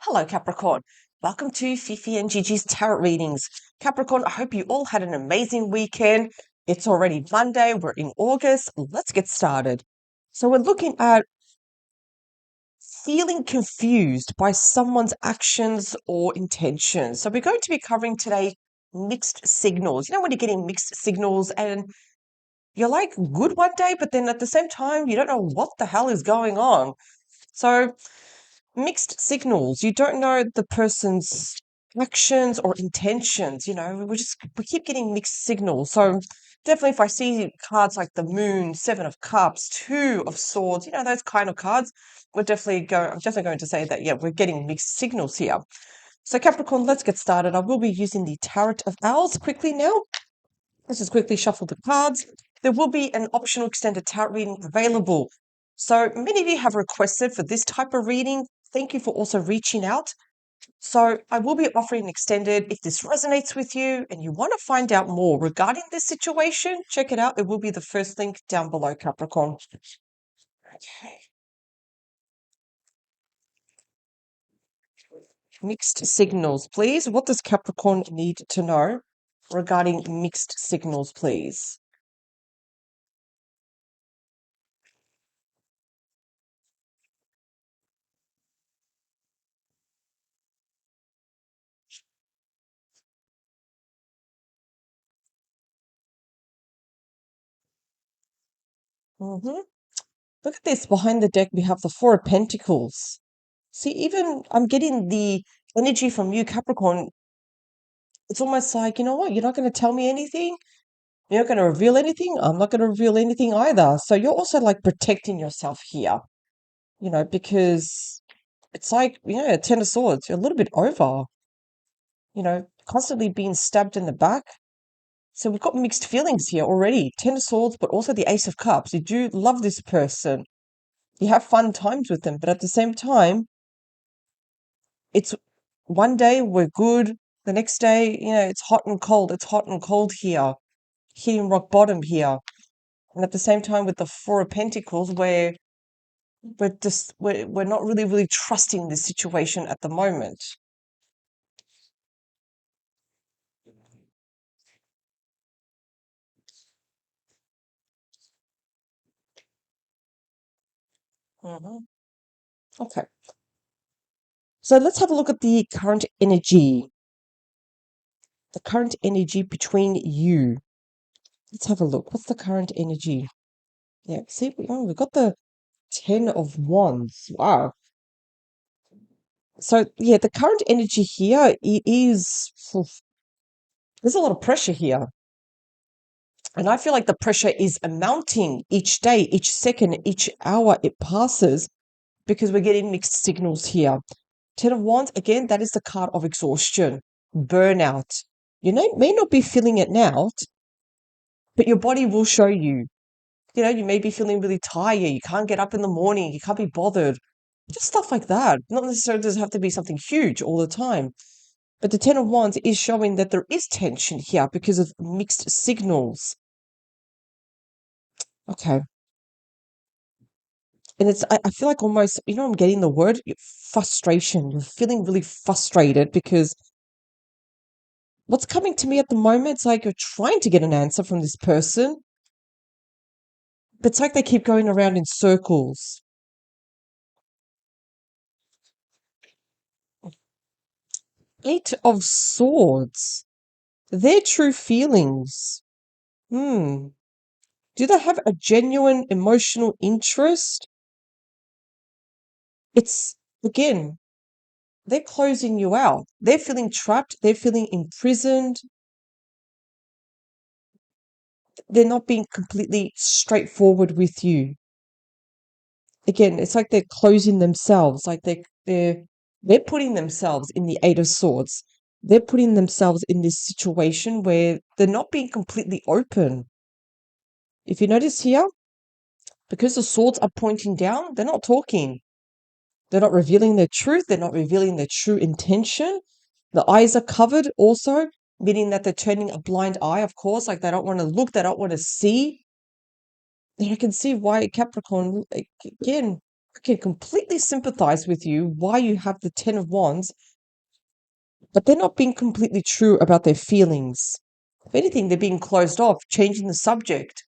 Hello, Capricorn. Welcome to Fifi and Gigi's Tarot Readings. Capricorn, I hope you all had an amazing weekend. It's already Monday. We're in August. Let's get started. So we're looking at feeling confused by someone's actions or intentions. So we're going to be covering today mixed signals. You know, when you're getting mixed signals and you're like good one day, but then at the same time, you don't know what the hell is going on. So mixed signals. You don't know the person's actions or intentions. We keep getting mixed signals. So definitely, if I see cards like the Moon, Seven of Cups, Two of Swords, those kind of cards, I'm definitely going to say that we're getting mixed signals here. So Capricorn, let's get started. I will be using the Tarot of Owls quickly now. Let's just quickly shuffle the cards. There will be an optional extended tarot reading available. So many of you have requested for this type of reading. Thank you for also reaching out. So I will be offering an extended. If this resonates with you and you want to find out more regarding this situation, check it out. It will be the first link down below, Capricorn. Okay. Mixed signals, please. What does Capricorn need to know regarding mixed signals, please? Mm-hmm. Look at this. Behind the deck, we have the Four of Pentacles. See, even I'm getting the energy from you, Capricorn. It's almost like, you know what? You're not going to tell me anything. You're not going to reveal anything. I'm not going to reveal anything either. So you're also like protecting yourself here, because it's like, Ten of Swords. You're a little bit over, constantly being stabbed in the back. So we've got mixed feelings here already. Ten of Swords, but also the Ace of Cups. You do love this person. You have fun times with them, but at the same time, it's one day we're good, the next day, it's hot and cold. It's hot and cold here, hitting rock bottom here. And at the same time, with the Four of Pentacles, where we're not really trusting this situation at the moment. Mhm. Okay. So let's have a look at the current energy. The current energy between you. Let's have a look. What's the current energy? Yeah, see, we've got the Ten of Wands. Wow. So yeah, the current energy here is there's a lot of pressure here. And I feel like the pressure is mounting each day, each second, each hour it passes, because we're getting mixed signals here. Ten of Wands, again, that is the card of exhaustion, burnout. May not be feeling it now, but your body will show you. You may be feeling really tired. You can't get up in the morning. You can't be bothered. Just stuff like that. Not necessarily does it have to be something huge all the time. But the Ten of Wands is showing that there is tension here because of mixed signals. Okay. And I feel like almost, I'm getting the word frustration. You're feeling really frustrated because what's coming to me at the moment, it's like you're trying to get an answer from this person, but it's like they keep going around in circles. Eight of Swords. Their true feelings. Hmm. Do they have a genuine emotional interest? It's, again, they're closing you out. They're feeling trapped. They're feeling imprisoned. They're not being completely straightforward with you. Again, it's like they're closing themselves. Like they're putting themselves in the Eight of Swords. They're putting themselves in this situation where they're not being completely open. If you notice here, because the swords are pointing down, they're not talking. They're not revealing their truth. They're not revealing their true intention. The eyes are covered also, meaning that they're turning a blind eye, of course. Like they don't want to look, they don't want to see. And I can see why Capricorn, again, I can completely sympathize with you why you have the Ten of Wands, but they're not being completely true about their feelings. If anything, they're being closed off, changing the subject.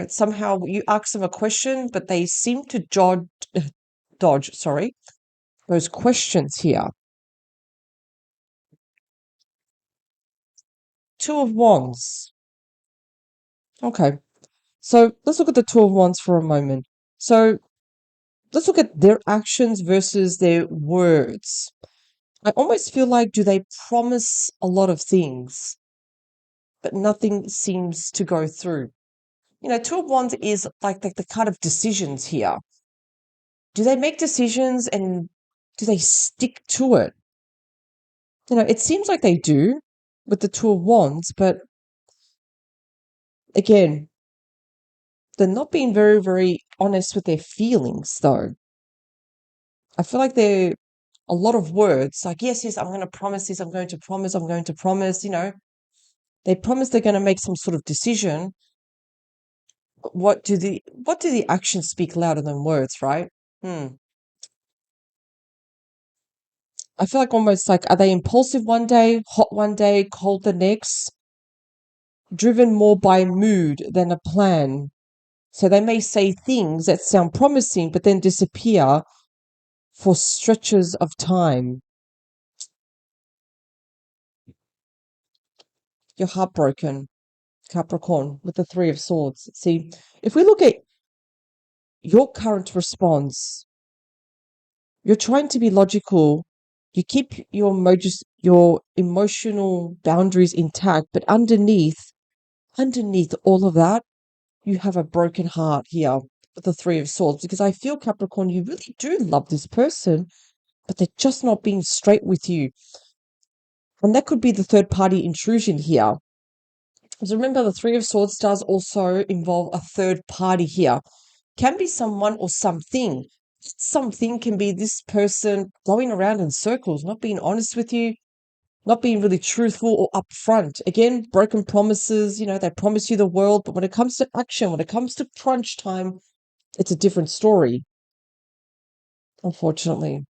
Somehow you ask them a question, but they seem to dodge, sorry, those questions here. Two of Wands. Okay. So let's look at the Two of Wands for a moment. So let's look at their actions versus their words. I almost feel like, do they promise a lot of things, but nothing seems to go through? Two of Wands is like the kind of decisions here. Do they make decisions and do they stick to it? It seems like they do with the Two of Wands, but again, they're not being very, very honest with their feelings, though. I feel like they're a lot of words, like, yes, yes, I'm going to promise this, I'm going to promise, I'm going to promise, they promise they're going to make some sort of decision. But what do the actions speak louder than words, right? I feel like almost like, are they impulsive one day, hot one day, cold the next, driven more by mood than a plan? So they may say things that sound promising, but then disappear for stretches of time. You're heartbroken, Capricorn, with the Three of Swords. See, if we look at your current response, you're trying to be logical. You keep your emotional boundaries intact, but underneath all of that, you have a broken heart here with the Three of Swords. Because I feel, Capricorn, you really do love this person, but they're just not being straight with you. And that could be the third party intrusion here. Because remember, the Three of Swords does also involve a third party here. Can be someone or something. Something can be this person going around in circles, not being honest with you, not being really truthful or upfront. Again, broken promises, they promise you the world, but when it comes to action, when it comes to crunch time, it's a different story, unfortunately.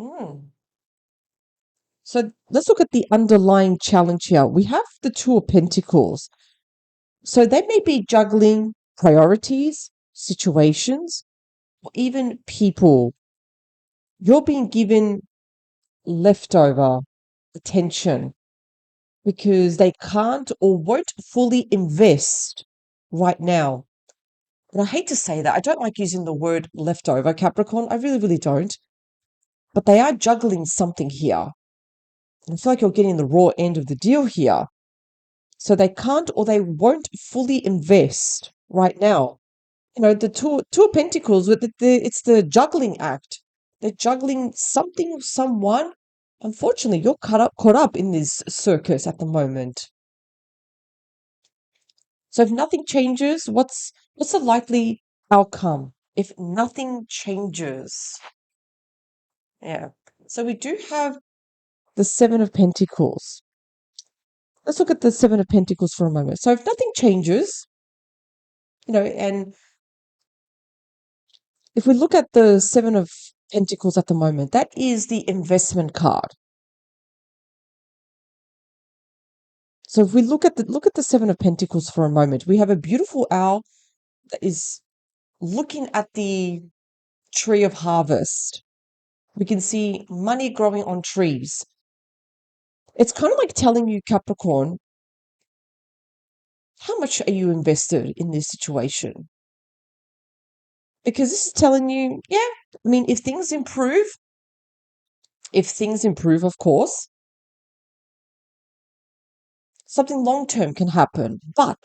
Mm. So let's look at the underlying challenge here. We have the Two of Pentacles. So they may be juggling priorities, situations, or even people. You're being given leftover attention because they can't or won't fully invest right now. And I hate to say that. I don't like using the word leftover, Capricorn. I really, really don't. But they are juggling something here. And I feel like you're getting the raw end of the deal here. So they can't or they won't fully invest right now. The two of Pentacles, it's the juggling act. They're juggling something or someone. Unfortunately, you're caught up in this circus at the moment. So if nothing changes, what's the likely outcome? If nothing changes. Yeah. So we do have the Seven of Pentacles. Let's look at the Seven of Pentacles for a moment. So if nothing changes, and if we look at the Seven of Pentacles at the moment, that is the investment card. So if we look at the Seven of Pentacles for a moment, we have a beautiful owl that is looking at the tree of harvest. We can see money growing on trees. It's kind of like telling you, Capricorn, how much are you invested in this situation? Because this is telling you, yeah, I mean, if things improve, of course, something long term can happen. But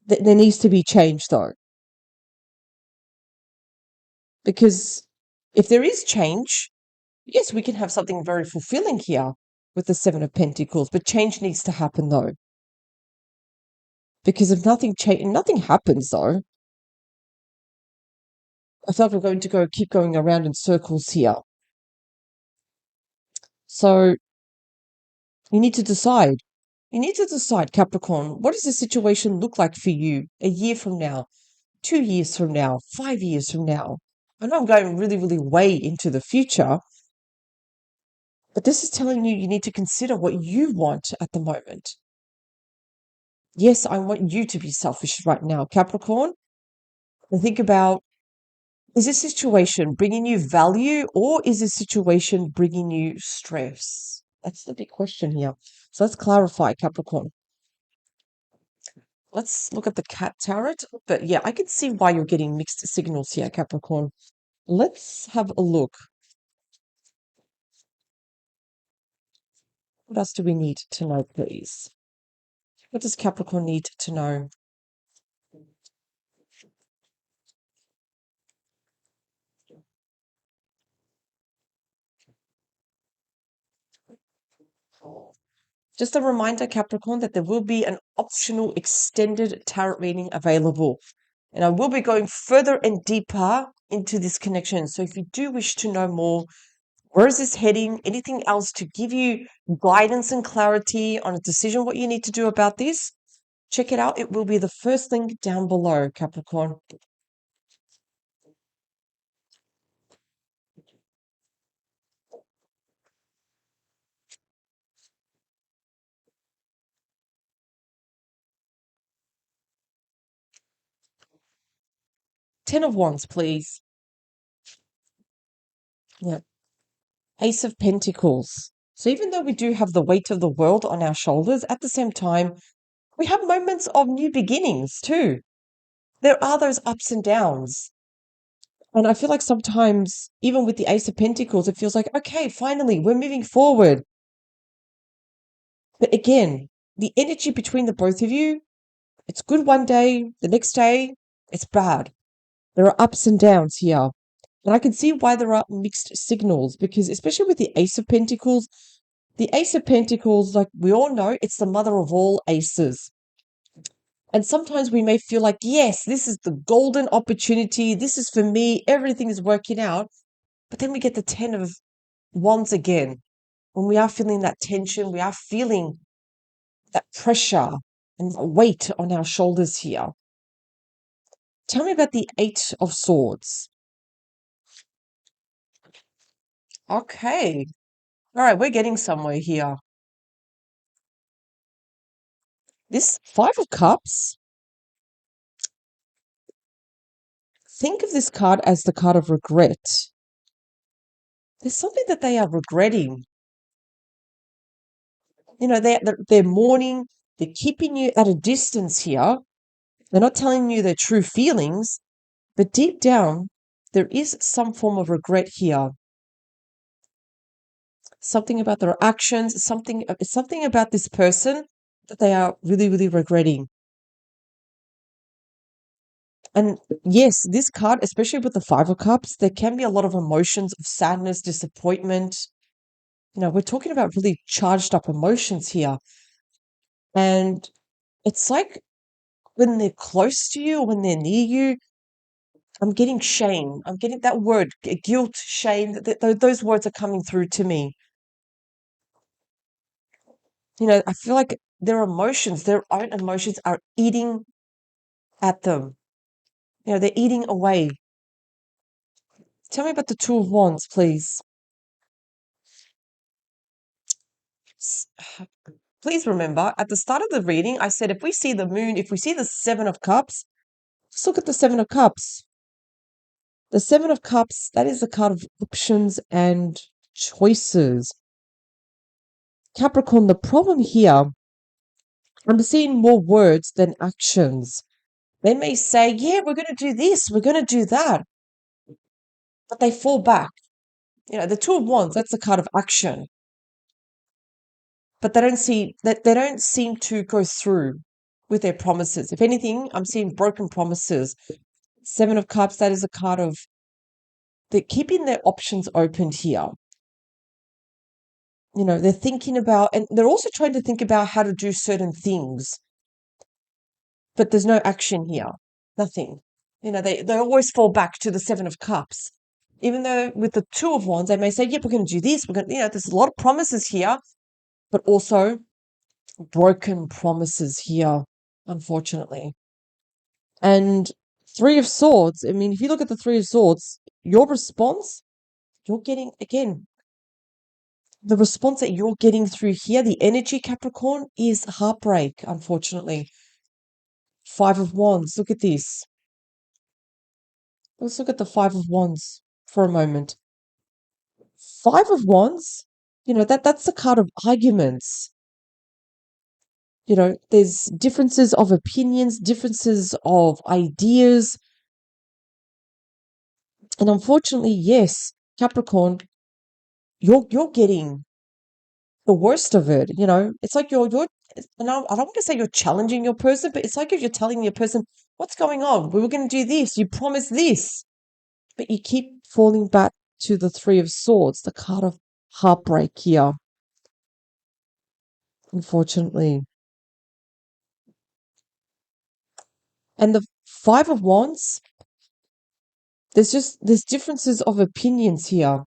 there needs to be change, though. Because if there is change, yes, we can have something very fulfilling here with the Seven of Pentacles, but change needs to happen, though. Because if nothing happens, though, I feel like we're going to keep going around in circles here. So you need to decide. You need to decide, Capricorn, what does the situation look like for you a year from now, 2 years from now, 5 years from now? I know I'm going really, really way into the future, but this is telling you need to consider what you want at the moment. Yes, I want you to be selfish right now, Capricorn. And think about, is this situation bringing you value or is this situation bringing you stress? That's the big question here. So let's clarify, Capricorn. Let's look at the cat tarot. But yeah, I can see why you're getting mixed signals here, Capricorn. Let's have a look. What else do we need to know, please? What does Capricorn need to know? Just a reminder, Capricorn, that there will be an optional extended tarot reading available. And I will be going further and deeper into this connection. So if you do wish to know more, where is this heading, anything else to give you guidance and clarity on a decision, what you need to do about this, check it out. It will be the first link down below, Capricorn. Ten of Wands, please. Yeah. Ace of Pentacles. So even though we do have the weight of the world on our shoulders, at the same time, we have moments of new beginnings too. There are those ups and downs. And I feel like sometimes, even with the Ace of Pentacles, it feels like, okay, finally, we're moving forward. But again, the energy between the both of you, it's good one day, the next day, it's bad. There are ups and downs here. And I can see why there are mixed signals, because especially with the Ace of Pentacles, like we all know, it's the mother of all aces. And sometimes we may feel like, yes, this is the golden opportunity. This is for me. Everything is working out. But then we get the 10 of Wands again. When we are feeling that tension, we are feeling that pressure and that weight on our shoulders here. Tell me about the 8 of Swords. Okay. All right, we're getting somewhere here. This 5 of Cups, think of this card as the card of regret. There's something that they are regretting. You know, they're mourning, they're keeping you at a distance here. They're not telling you their true feelings, but deep down, there is some form of regret here. Something about their actions, something about this person that they are really, really regretting. And yes, this card, especially with the 5 of Cups, there can be a lot of emotions of sadness, disappointment. You know, we're talking about really charged up emotions here. And it's like when they're close to you or when they're near you, I'm getting shame. I'm getting that word, guilt, shame. Those words are coming through to me. You know, I feel like their emotions, their own emotions are eating at them. You know, they're eating away. Tell me about the 2 of Wands, please. Please remember, at the start of the reading, I said if we see the moon, if we see the 7 of Cups, just look at the 7 of Cups. The 7 of Cups, that is the card of options and choices. Capricorn, the problem here, I'm seeing more words than actions. They may say, yeah, we're going to do this, we're going to do that, but they fall back. You know, the 2 of Wands, that's the card of action. But they don't seem to go through with their promises. If anything, I'm seeing broken promises. 7 of Cups, that is a card of they're keeping their options open here. You know, they're thinking about, and they're also trying to think about how to do certain things, but there's no action here. Nothing. You know, they always fall back to the 7 of Cups. Even though with the 2 of Wands, they may say, yep, we're going to do this. We're going to, you know, there's a lot of promises here, but also broken promises here, unfortunately. And Three of Swords, I mean, if you look at the Three of Swords, your response, you're getting, again, the response that you're getting through here, the energy, Capricorn, is heartbreak, unfortunately. Five of Wands, look at this. Let's look at the Five of Wands for a moment. Five of Wands, that's the card of arguments. There's differences of opinions, differences of ideas. And unfortunately, yes, Capricorn, you're getting the worst of it. It's like you're and I don't want to say you're challenging your person, but it's like if you're telling your person, what's going on? We were going to do this. You promised this. But you keep falling back to the Three of Swords, the card of heartbreak here, unfortunately. And the Five of Wands, there's differences of opinions here.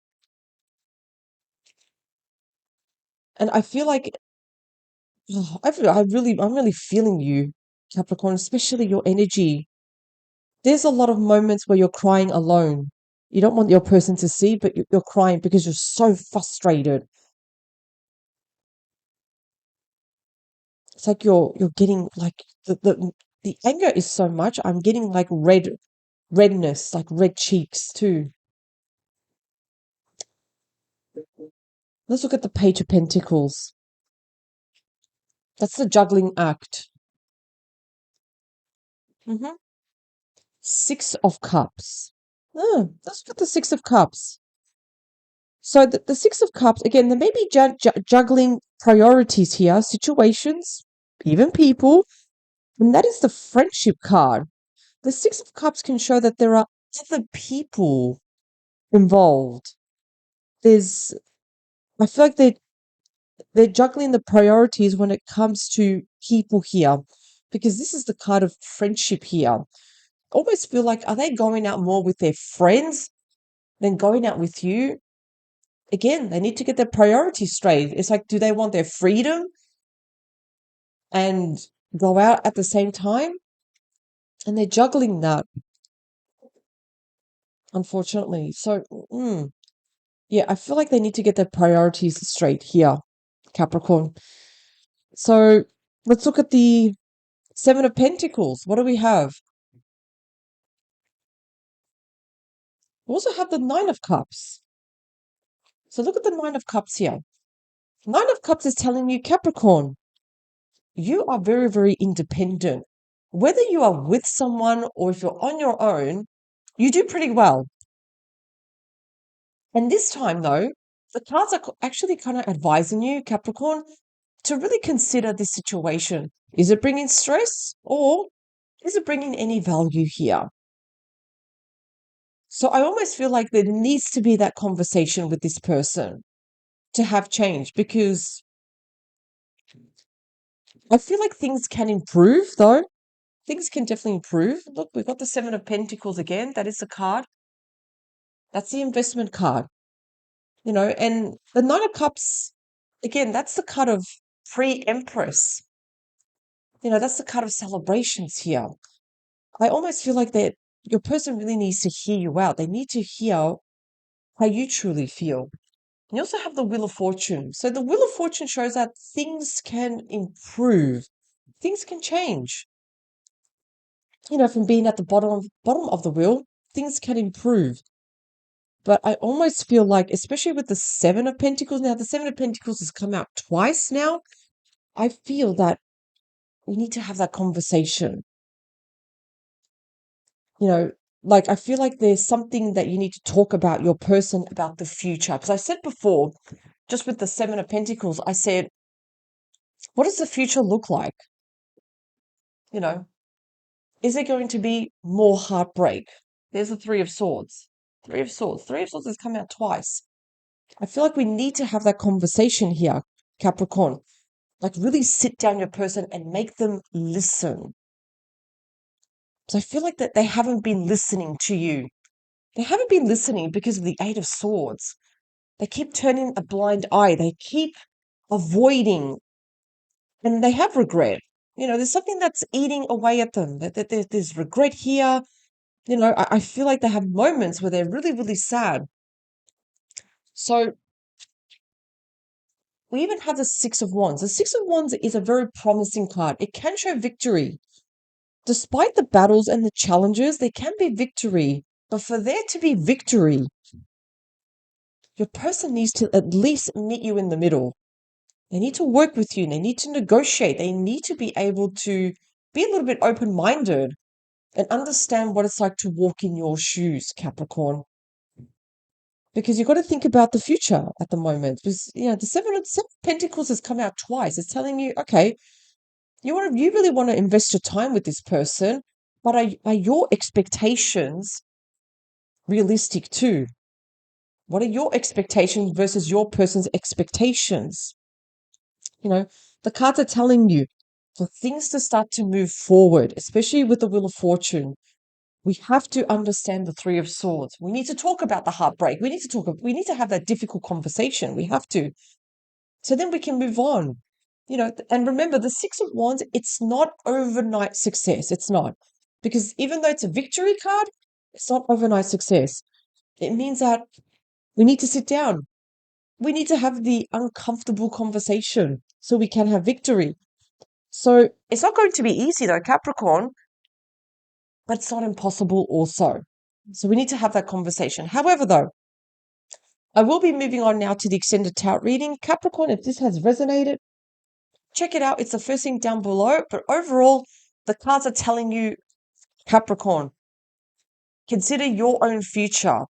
And I feel like I'm really feeling you, Capricorn, especially your energy. There's a lot of moments where you're crying alone. You don't want your person to see, but you're crying because you're so frustrated. It's like you're getting like the anger is so much. I'm getting like redness, like red cheeks too. Let's look at the Page of Pentacles. That's the juggling act. hmm Six of Cups. Let's look at the Six of Cups. So the Six of Cups, again, there may be juggling priorities here, situations, even people, and that is the friendship card. The Six of Cups can show that there are other people involved. I feel like they're juggling the priorities when it comes to people here, because this is the card of friendship here. Almost feel like, are they going out more with their friends than going out with you? Again, they need to get their priorities straight. It's like, do they want their freedom and go out at the same time? And they're juggling that, unfortunately. So, yeah, I feel like they need to get their priorities straight here, Capricorn. So let's look at the Seven of Pentacles. What do we have? We also have the Nine of Cups. So look at the Nine of Cups here. Nine of Cups is telling you, Capricorn, you are very, very independent. Whether you are with someone or if you're on your own, you do pretty well. And this time, though, the cards are actually kind of advising you, Capricorn, to really consider this situation. Is it bringing stress or is it bringing any value here? So I almost feel like there needs to be that conversation with this person to have change, because I feel like things can improve, though. Things can definitely improve. Look, we've got the Seven of Pentacles again. That is the card. That's the investment card, and the Nine of Cups, again, that's the card of pre-Empress. That's the card of celebrations here. I almost feel like that your person really needs to hear you out. They need to hear how you truly feel. You also have the Wheel of Fortune. So the Wheel of Fortune shows that things can improve. Things can change. From being at the bottom of the wheel, things can improve. But I almost feel like, especially with the Seven of Pentacles, now the Seven of Pentacles has come out twice now. I feel that we need to have that conversation. Like I feel like there's something that you need to talk about your person, about the future. Because I said before, just with the Seven of Pentacles, I said, what does the future look like? You know, is it going to be more heartbreak? There's the Three of Swords. Three of Swords. Three of Swords has come out twice. I feel like we need to have that conversation here, Capricorn. Like really sit down your person and make them listen. So I feel like that they haven't been listening to you. They haven't been listening because of the Eight of Swords. They keep turning a blind eye. They keep avoiding and they have regret. There's something that's eating away at them. There's regret here. I feel like they have moments where they're really, really sad. So we even have the Six of Wands. The Six of Wands is a very promising card. It can show victory. Despite the battles and the challenges, there can be victory. But for there to be victory, your person needs to at least meet you in the middle. They need to work with you. They need to negotiate. They need to be able to be a little bit open-minded and understand what it's like to walk in your shoes, Capricorn. Because you've got to think about the future at the moment. Because, the Seven of Pentacles has come out twice. It's telling you, okay, you really want to invest your time with this person, but are your expectations realistic too? What are your expectations versus your person's expectations? The cards are telling you for things to start to move forward, especially with the Wheel of Fortune. We have to understand the Three of Swords. We need to talk about the heartbreak. We need to have that difficult conversation. We have to. So then we can move on. And remember, the Six of Wands, it's not overnight success. It's not. Because even though it's a victory card, it's not overnight success. It means that we need to sit down. We need to have the uncomfortable conversation so we can have victory. So it's not going to be easy though, Capricorn, but it's not impossible also. So we need to have that conversation. However, though, I will be moving on now to the extended tarot reading. Capricorn, if this has resonated, check it out. It's the first thing down below. But overall, the cards are telling you, Capricorn, consider your own future.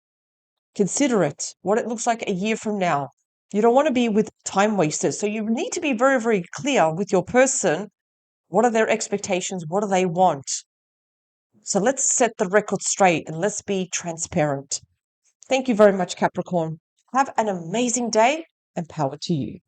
Consider it, what it looks like a year from now. You don't want to be with time wasters. So you need to be very, very clear with your person. What are their expectations? What do they want? So let's set the record straight and let's be transparent. Thank you very much, Capricorn. Have an amazing day and power to you.